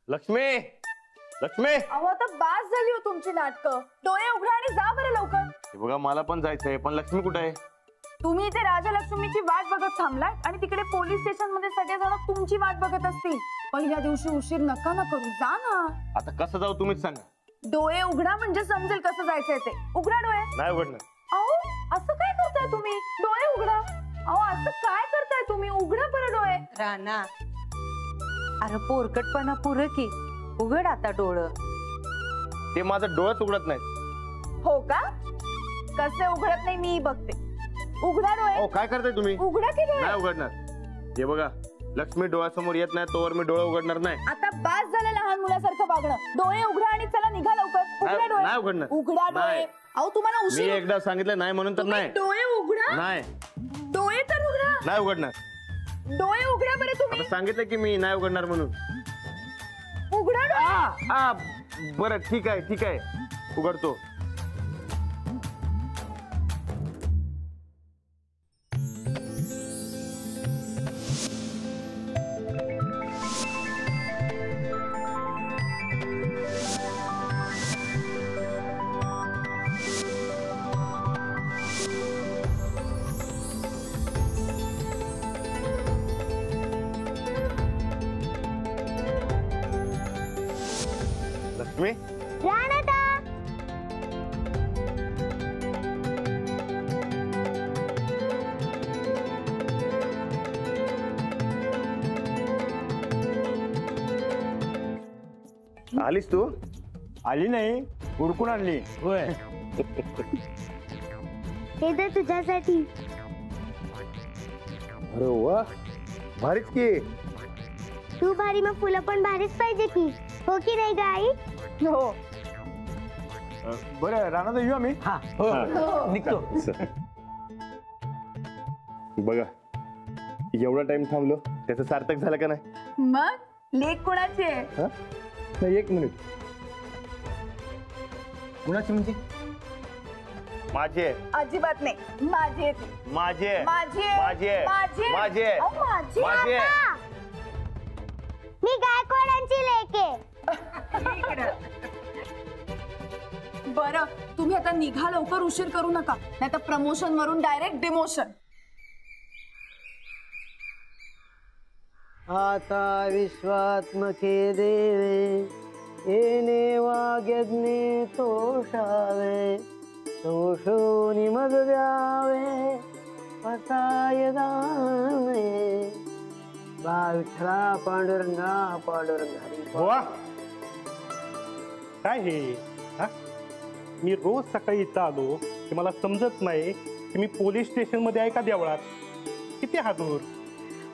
लक्ष्मी लक्ष्मी, अहो आता बास झाली हो तुमची नाटकं. डोळे उघडा आणि जा बरं लवकर. बघा मला पण जायचंय, पण लक्ष्मी कुठे आहे? तुम्ही इथे राजलक्ष्मीची वाट बघत थांबलाय आणि तिकडे पोलीस स्टेशन मध्ये सगळेजण तुमची वाट बघत असतील. पहिल्या दिवशी उशीर नका ना करू, जा ना. आता कसं जाऊ तुम्हीच सांगा. डोळे उघडा म्हणजे समजेल कसं जायचंय ते. उघडा डोळे. नाही उघडणार. अहो असं काय करताय तुम्ही? डोळे उघडा. अहो असं काय करताय तुम्ही? उघडा बरं डोळे. राणा, अरे पोरकटपणा पुरं की, उघड आता डोळं. ते माझं डोळंच उघडत नाही. हो का? कसे उघडत नाही मी बघते. उघडा डोळे. काय करताय तुम्ही? उघडा की डोळे. नाही उघडणार. हे बघा, लक्ष्मी डोळ्यासमोर येत नाही तोवर मी डोळे उघडणार नाही. आता बास झालं लहान मुलासारखं वागणं. डोळे उघडा आणि चला निघा लवकर. उघडा डोळे. नाही उघडणार. उघडा डोळे. अहो तुम्हाला मी उशीर. एकदा सांगितलं नाही म्हणून तर नाही. डोळे उघडा. नाही. डोळे तर उघडा. नाही उघडणार. डोळे उघडा बरं तुम्ही. सांगितलं की मी नाही उघडणार म्हणून. उघडा डोळे. बरं ठीक आहे ठीक आहे, उघडतो. लक्ष्मी, आलीस तू? आली नाही, हुडकून आणली. होय. हे तर तुझ्यासाठी. अरे वा, भारीच की. तू भारी मग फुलं पण भारीच पाहिजे की, हो की नाही गाई? हो. बरं राणा येऊ आम्ही. निघतो. बघा, एवढा टाइम थांबलो त्याचं सार्थक झालं का नाही? मग लेक कोणाची आहे? नाही, एक मिनिट. कुणाची म्हणजे? माझी आहे. अजिबात नाही, माझी आहे ती. माझी आहे. माझी आहे. माझी आहे. माझी आहे. माझी आहे. अहो, माझी आहे. माझी आहे. मी गायकवाडांची लेक आहे. बरं तुम्ही आता निघा लवकर, उशीर करू नका, नाही तर प्रमोशन वरून डायरेक्ट डिमोशन. आता विश्वात्मके देवे येणे वाग्यज्ञे तोषावे तोषोनि मग द्यावे पताय दाने विठ्ठला पांडुरंगा पांडुरंगा. वा, काय हे? मी रोज सकाळी इथं आलो की मला समजत नाही की मी पोलीस स्टेशन मध्ये आहे का देवळात. किती हा दूर?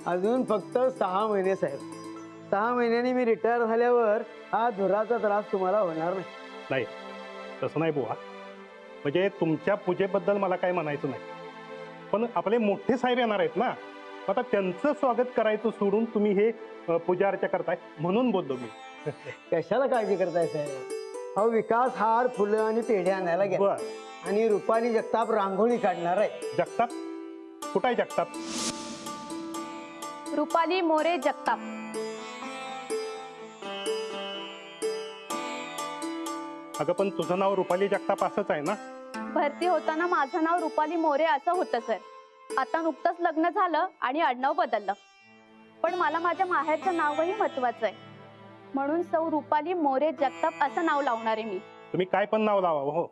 अजून फक्त 6 महिने साहेब. 6 महिन्यांनी मी रिटायर झाल्यावर हा धुराचा त्रास तुम्हाला होणार नाही. नाही, तसं नाही बुवा. म्हणजे तुमच्या पूजेबद्दल मला काय म्हणायचं नाही, पण आपले मोठे साहेब येणार आहेत ना, आता त्यांचं स्वागत करायचं सोडून तुम्ही हे पूजा अर्चा करताय म्हणून बोललो मी. कशाला काळजी करताय साहेब? अहो विकास हार फुलं आणि पेढ्या आणायला गेला आणि रुपाली जगताप रांगोळी काढणार आहे. जगताप कुठं आहे? जगताप रुपाली मोरे जगताप. अगं पण तुझं नाव रुपाली जगताप असंच आहे ना? भरती होताना माझं नाव रुपाली मोरे असं होतं सर. आता नुकतंच लग्न झालं आणि आडनाव बदललं, पण मला माझ्या माहेरचं नावही महत्वाचं आहे, म्हणून सौ रुपाली मोरे जगताप असं नाव लावणार आहे मी. तुम्ही काय पण नाव लावा हो,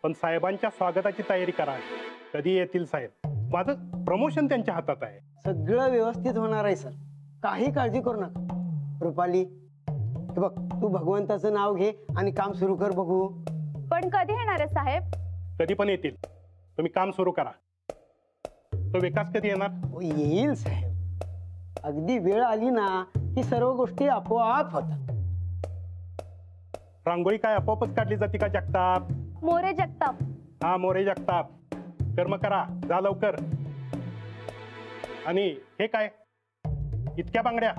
पण साहेबांच्या स्वागताची तयारी करा. कधी येतील साहेब? माझं प्रमोशन त्यांच्या हातात आहे. सगळं व्यवस्थित होणार आहे सर, काही काळजी करू नका. रुपाली हे बघ, तू भगवंताचं नाव घे आणि काम सुरू कर बघू. पण कधी येणार आहे साहेब? कधी पण येतील, तुम्ही काम सुरू करा. तो विकास कधी येणार? येईल साहेब, अगदी वेळ आली ना की सर्व गोष्टी आपोआप होतात. रांगोळी काय आपोआपच काढली जाते का जगताप? मोरे जगताप. हा, मोरे जगताप. कर्म करा, जा लवकर. आणि हे काय इतक्या बांगड्या?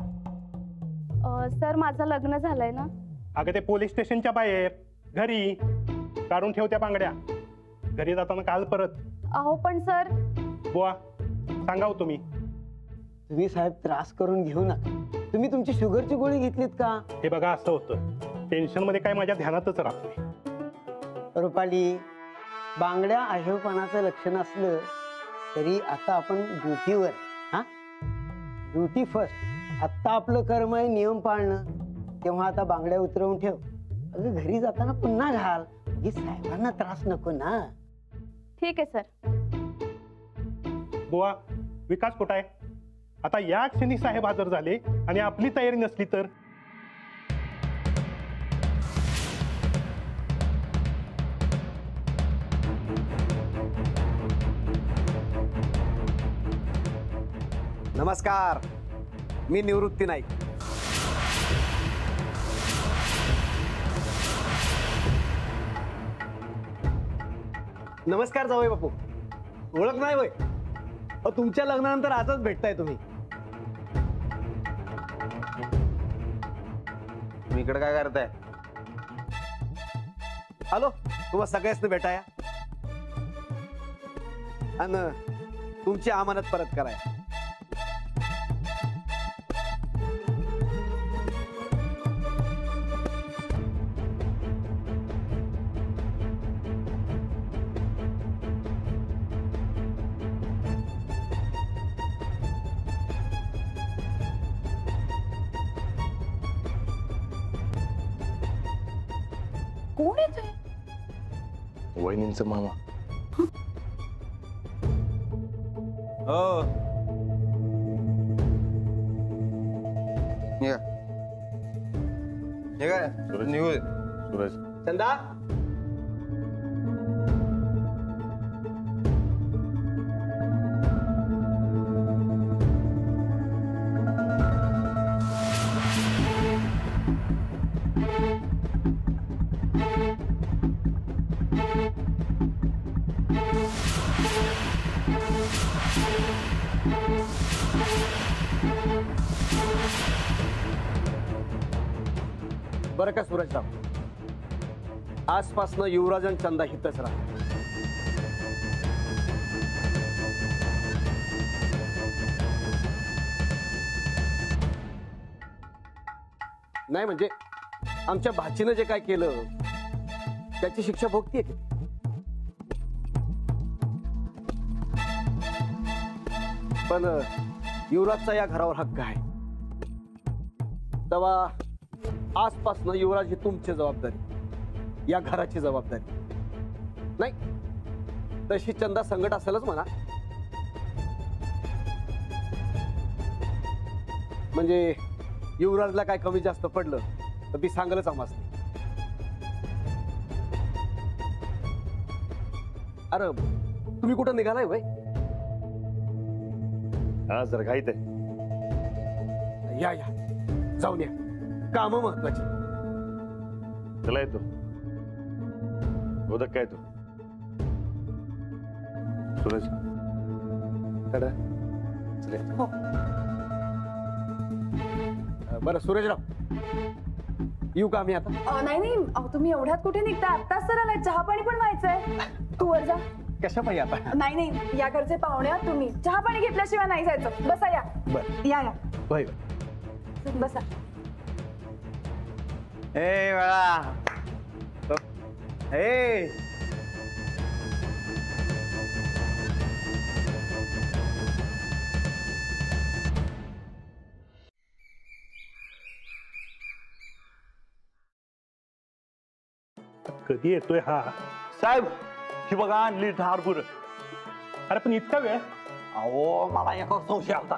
सर माझं लग्न झालंय ना. अगं ते पोलीस स्टेशनच्या बाहेर घरी काढून ठेव त्या बांगड्या. घरी जाताना काल परत. अहो पण सर. बुवा सांगाव तुम्ही. तुम्ही साहेब त्रास करून घेऊ नका. तुम्ही तुमची शुगरची गोळी घेतलीत का? हे बघा असं होतं, टेन्शन मध्ये काय माझ्या ध्यानातच राहत नाही. रुपाली, बांगड्या आहेवपणाचं लक्षण असलं तरी आता आपण ड्युटीवर. हा, ड्युटी फर्स्ट. आत्ता आपलं कर्म आहे नियम पाळणं, तेव्हा आता बांगड्या उतरवून ठेव. अगं घरी जाताना पुन्हा घाल, ही साहेबांना त्रास नको ना. ठीक आहे सर. बुवा, विकास कुठं आहे? आता या क्षणी साहेब हजर झाले आणि आपली तयारी नसली तर? नमस्कार, मी निवृत्ती नाईक. नमस्कार जावई बापू. ओळख नाही होय? तुमच्या लग्नानंतर आजच भेटताय तुम्ही. तुम्ही इकडे काय करताय? हॅलो, तुम्हाला सगळ्याच भेटाया आणि तुमची अमानत परत कराय. कोण येतोय? वहिनींचं मामा. हो, हे काय निघू सूरज, चंदा. बरं का सूरजराव, आजपासनं युवराज आणि चंदा हितच राहा. नाही म्हणजे आमच्या भाचीनं जे काय केलं त्याची शिक्षा भोगतीये की. पण युवराजचा या घरावर हक्क आहे, तेव्हा आजपासनं युवराज ही तुमची जबाबदारी, या घराची जबाबदारी नाही. तशी चंदा संकट असेलच म्हणा, म्हणजे युवराजला काय कमी जास्त पडलं तर ती सांगलच आम्हास. अरे तुम्ही कुठं निघालाय वय? हा जर घाईत आहे. या या, जाऊन या, काम महत्वाची. चला येतो. गोदक काय तू? सूरज कडा चले. बरं सूरजराव, येऊ का आम्ही आता? नाही नाही, तुम्ही एवढ्यात कुठे निघता? आत्ताच तर आलाय, चहा पाणी पण व्हायचंय. तू वर जा. कशा पाहिजे आता? नाही नाही, या घरचे पाहुणे आहात तुम्ही, चहा पाणी घेतल्याशिवाय नाही जायचं. बसा, या. बर या या, होय. बसा. ए बाळा, ए कधी येतोय हा? साहेब, ही बघा आणली धारपूर. अरे पण इतका वेळ? अहो मला एका संशय आलता.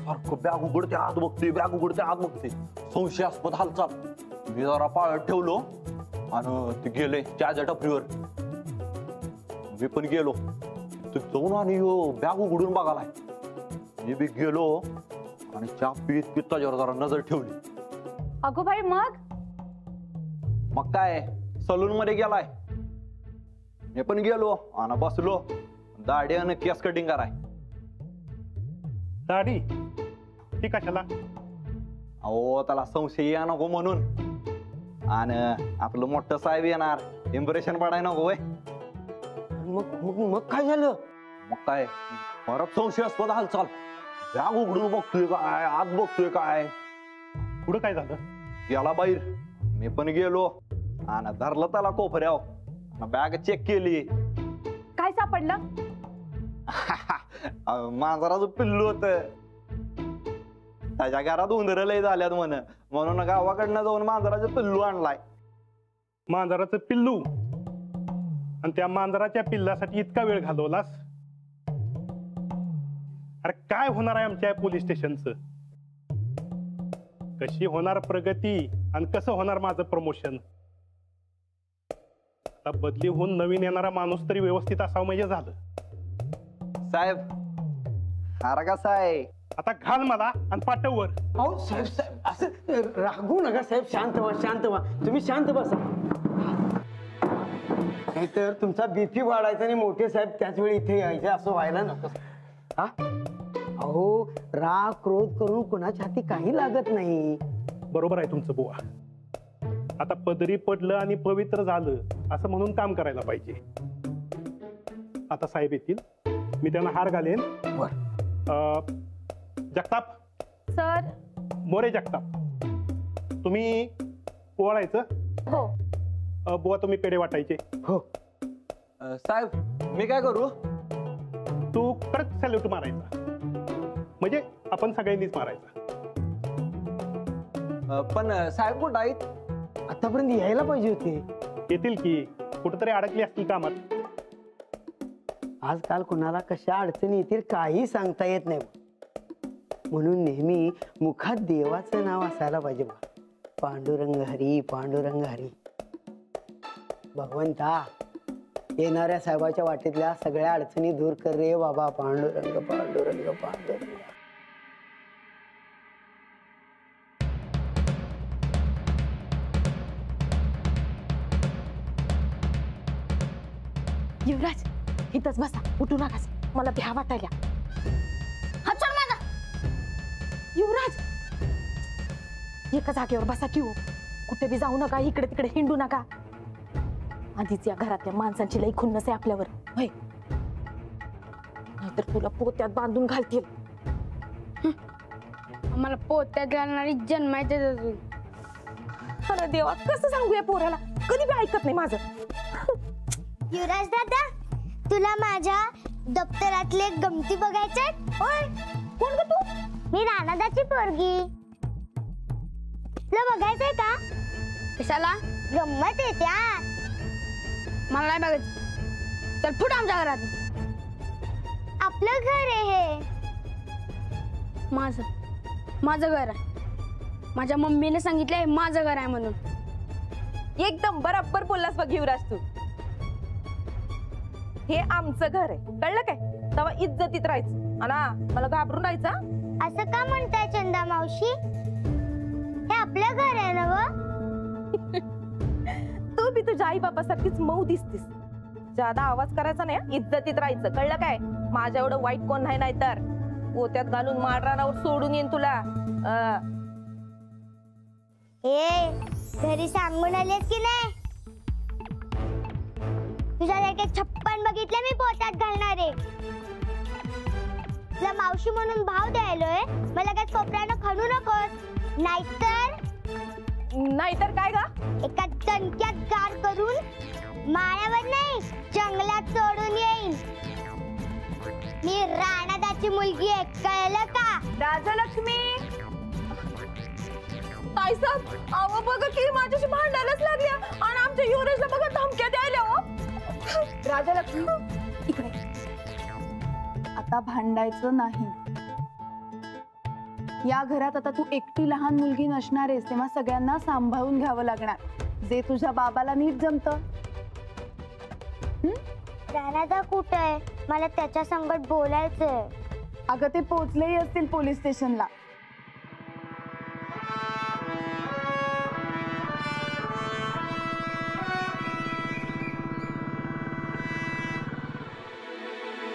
सारखं बॅग उघडते आत बघते, बॅग उघडते आत बघते, संशयास्पद हालचाल. मी जरा पाळत ठेवलो आणि ते गेले चहाच्या टपरीवर. मी पण गेलो तू जाऊन आणि बॅग उघडून बघालाय. मी बी गेलो आणि चहा पीत पीत त्याच्यावर जरा नजर ठेवली. अगो भाई, मग काय सलून मध्ये गेलाय. मी पण गेलो आणि बसलो. दाढी आणि केस कटिंग कराय. दाढी ती कशाला? अहो त्याला संशय या नको म्हणून. आणि आपलं मोठं साहेब येणार, इम्प्रेशन पडाय नको होय. मग मग मग काय झालं? मग काय परत संशयास्पद हालचाल. बॅग उघडून बघतोय काय, आत बघतोय काय. पुढं काय झालं? गेला बाहेर. मी पण गेलो आणि धरलं त्याला कोपऱ्यावर, बॅग चेक केली. काय सापडलं? मांजराचं पिल्लू होत. त्याच्या घरात उंदर लय झाल्यात म्हणून गावाकडनं जाऊन मांजराचं पिल्लू आणलाय. मांजराचं पिल्लू? आणि त्या मांजराच्या पिल्लासाठी इतका वेळ घालवलास? अरे काय होणार आहे आमच्या पोलीस स्टेशनचं? कशी होणार प्रगती आणि कसं होणार माझं प्रमोशन? आता बदली होऊन नवीन येणारा माणूस तरी व्यवस्थित असावं म्हणजे झालं. साहेब हारा कसा आहे? आता घाल मला आणि पाठववर. अहो साहेब साहेब असं रागू नका साहेब. शांत व्हा शांत व्हा. तुम्ही शांत बसा. नाहीतर तुमचा बीपी वाढायचा आणि मोठे साहेब त्याच वेळी इथे यायचे असं व्हायला नको. हा अहो राग क्रोध करून कोणाच्या हाती काही लागत नाही. बरोबर आहे तुमचं बुवा. आता पदरी पडलं आणि पवित्र झालं असं म्हणून काम करायला पाहिजे. आता साहेब येतील, मी त्यांना हार घालेन. जगताप सर. मोरे जगताप, तुम्ही ओवाळायचं. हो. बुवा तुम्ही पेढे वाटायचे. हो साहेब मी काय करू? तू कडक सॅल्यूट मारायचा, म्हणजे आपण सगळ्यांनीच मारायचा. पण साहेब कुठं आहेत? आतापर्यंत यायला पाहिजे होते. येतील की, कुठेतरी अडकली असतील कामात. आजकाल कोणाला कशा अडचणी येतील काही सांगता येत नाही. म्हणून नेहमी मुखात देवाचं नाव असायला पाहिजे. पांडुरंग हरी, पांडुरंग हरी. भगवंता येणाऱ्या साहेबाच्या वाटेतल्या सगळ्या अडचणी दूर कर रे बाबा. पांडुरंग पांडुरंग पांडुरंग. युवराज इथंच बसा, उठू नकास, मला भ्या वाटायला. हा चल माझा. युवराज एका जागेवर बसा की हो. कुठे बी जाऊ नका, इकडे तिकडे हिंडू नका. आधीच या घरातल्या माणसांची लई खुन्नस आहे आपल्यावर. होय, नाहीतर तुला पोत्यात बांधून घालतील. आम्हाला पोत्यात घालणारी जन्मायचे अजून. अरे देवा, कसं सांगू या पोराला? कधी बी ऐकत नाही माझं. युवराज दादा, तुला माझ्या दप्तरातले गमती बघायचे? ओय, कोण ग तू? मी राणादाची पोरगी. तुला बघायचंय का? कशाला? गंमत आहे त्या. मला नाही बघायचं. चल फुट आमच्या घरात. आपलं घर आहे हे. माझं घर आहे. माझ्या मम्मीने सांगितलंय माझं घर आहे म्हणून. एकदम बरोबर बोललास बघ युवराज तू. हे आमचं घर आहे, कळलं काय? तेव्हा इज्जतीत राहायचं आणि मला घाबरून राहायचा. असं का म्हणताय चंदा मावशी? हे आपलं घर आहे ना व? तू बी तुझ्या आई बापासारखीच मऊ दिसतीस. ज्यादा आवाज करायचा नाही, इज्जतीत राहायचं, कळलं काय? माझ्या एवढं वाईट कोण नाही, नाहीतर पोत्यात घालून मारणारावर सोडून येईन तुला. ए घरी सांगून आलेस की नाही? तुझ्यासारखे 56 बघितले मी पोत्यात घालणारे. तुला मावशी म्हणून भाव द्यायलोय, मला काय कोपऱ्यानं खणू नकोस. नाहीतर काय गा? एका दणक्यात गार करून माळ्यावर नाही जंगलात सोडून येईन. मी राणादाची मुलगी आहे, कळलं का? राजलक्ष्मी ताईसाहेब, अहो बघा की माझ्याशी भांडायलाच लागल्या आणि आमच्या युवराजला बघा धमक्या द्यायला. राजलक्ष्मी इकडे. आता भांडायचं नाही. या घरात आता तू एकटी लहान मुलगी नसणार आहेस, तेव्हा सगळ्यांना सांभाळून घ्यावं लागणार, जे तुझ्या बाबाला नीट जमतं. राणादा कुठं आहे? मला त्याच्या संगत बोलायचंय. अगं ते पोहोचलेही असतील पोलीस स्टेशनला.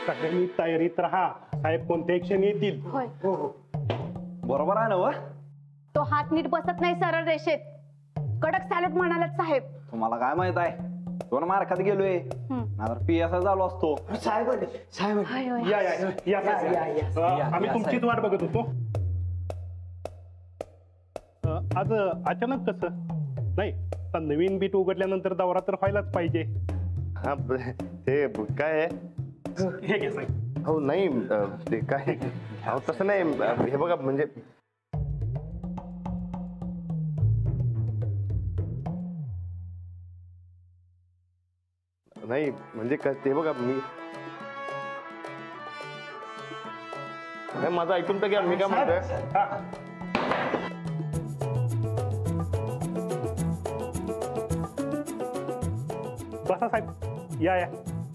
सगळ्यांनी तयारीत राहा, साहेब कोणत्याही क्षणी येतील. होय. बरोबर आहे ना व? तो हात नीट बसत नाही सरळ रेषेत. कडक सॅल्यूट म्हणालात साहेब. तुम्हाला काय माहित आहे? दोन मार्कात गेलोय आता पीएसआय झालो असतो. साहेब आले, साहेब आले. होय, होय. या या या, या, या, या. आम्ही तुमचीच वाट बघत होतो. आज अचानक कसं नाही, आता नवीन बीट उघडल्यानंतर दौरा तर व्हायलाच पाहिजे. हा ते काय आहे हे घे साहेब. हो नाही ते काय अहो तसं नाही हे बघा म्हणजे नाही म्हणजे ते बघा मी नाही, माझं ऐकून तर घ्या मी काय म्हणतोय. हा. बसा साहेब, या या.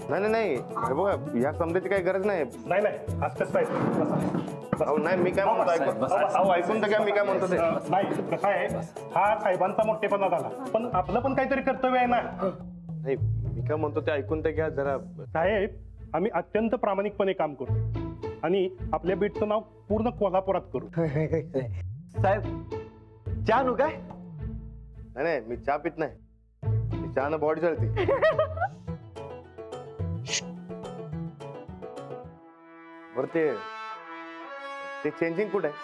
नाही नाही नाही हे बघा या समजायची काही गरज नाही. नाही नाही आज कसं साहेब बसा. अहो नाही मी काय म्हणतो अहो ऐकून तर घ्या मी काय म्हणतो ते. नाही कसं आहे, हा साहेबांचा मोठेपणा झाला, पण आपलं पण काहीतरी कर्तव्य आहे ना. नाही मी काय म्हणतो ते ऐकून तर घ्या जरा. साहेब, आम्ही अत्यंत प्रामाणिकपणे काम करू आणि आपल्या बीटचं नाव पूर्ण कोल्हापुरात करू. साहेब चहा आणू काय? नाही नाही मी चहा पित नाही, मी चहानं बॉडी जळते. बरं ते चेंजिंग कुठे आहे?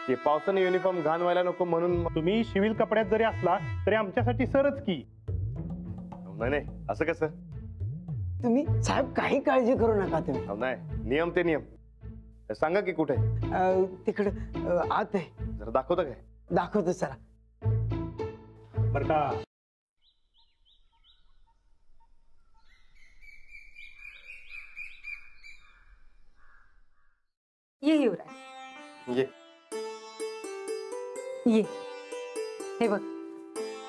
ते पावसाने युनिफॉर्म घाण व्हायला नको म्हणून. तुम्ही सिव्हिल कपड्यात जरी असला तरी आमच्यासाठी सरच की. नाही नाही असं कसं? तुम्ही साहेब काही काळजी करू नका तुम्ही. अहो नाही नियम ते नियम. सांगा की कुठे तिकडे आत आहे, जरा दाखवता काय? दाखवतो सर. बरं का, ये युवराज, ये ये. हे बघ,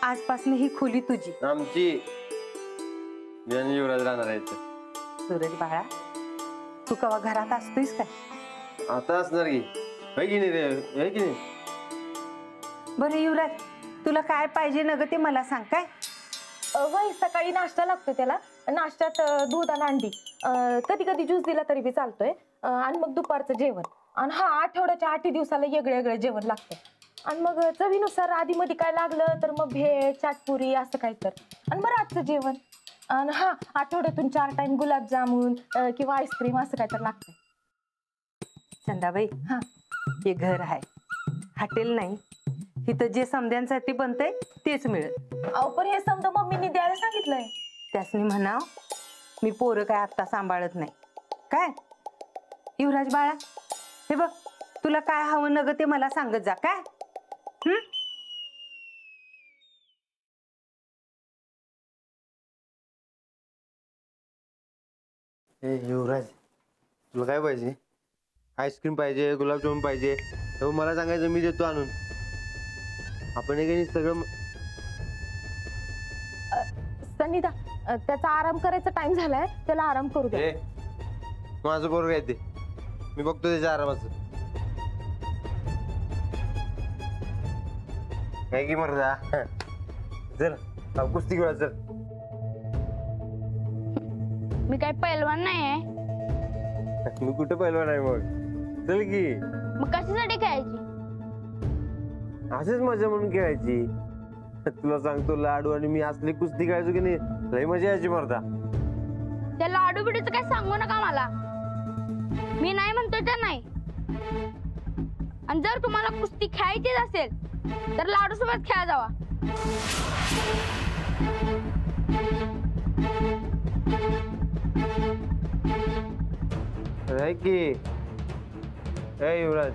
आजपासून ही खोली तुझी. आमची युवराज राहणार आहे इथे. सूरज बाळा, तू कवा घरात असतोयस काय? आता असणार की होय की नाही रे, होय की नाही? बरं युवराज, तुला काय पाहिजे न ग ते मला सांग काय? वय सकाळी नाश्ता लागतो त्याला. नाश्त्यात दूध आणि अंडी, कधी कधी ज्यूस दिला तरी बी चालतोय. आणि मग दुपारचं जेवण. आणि हा आठवड्याच्या 8 दिवसाला वेगळं वेगळं जेवण लागतं. आणि मग चवीनुसार आधी मध्ये काय लागलं तर मग भेळ, चाटपुरी असं काय तर. आणि मग रातचं जेवण. आणि हा आठवड्यातून 4 टाइम गुलाबजामुन किंवा आईस्क्रीम असं काय तर लागतंय. चंदाबाई, हा, हे घर आहे, हॉटेल नाही. इथं जे समद्यांसाठी बनतंय तेच मिळेल. अहो पण हे समजा मम्मीने द्यायला सांगितलंय. त्यासनी म्हणाव मी पोरं काय आत्ता सांभाळत नाही काय. युवराज बाळा, हे बघ, तुला काय हवं न ग ते मला सांगत जा काय. युवराज, तुला काय पाहिजे? आईस्क्रीम पाहिजे, गुलाबजामुन पाहिजे, तर मला सांगायचं, मी देतो आणून. आपण हे सगळं. सनिदा, त्याचा आराम करायचा टाइम झालाय, त्याला आराम करू दे. माझं पोरग आहे ते, मी बघतो त्याच्या आरामाचं. काय की मर्दा, चल कुस्ती खेळा चल. मी काही पैलवान नाहीये. मी कुठं पहिलवान आहे मग, चल की. मग कशासाठी खेळायची? असेच मजा म्हणून खेळायची. तुला सांगतो, लाडू आणि मी असली कुस्ती खेळायचो की नाही, लई मजा यायची मर्दा. त्या लाडू बिडूचं काय सांगू नका मला. मी नाही म्हणतोय तर नाही. आणि जर तुम्हाला कुस्ती खेळायचीच असेल तर लाडू सोबत खेळा जावा. आहे की ए युवराज.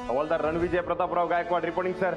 हवालदार रणविजय प्रतापराव गायकवाड रिपोर्टिंग सर.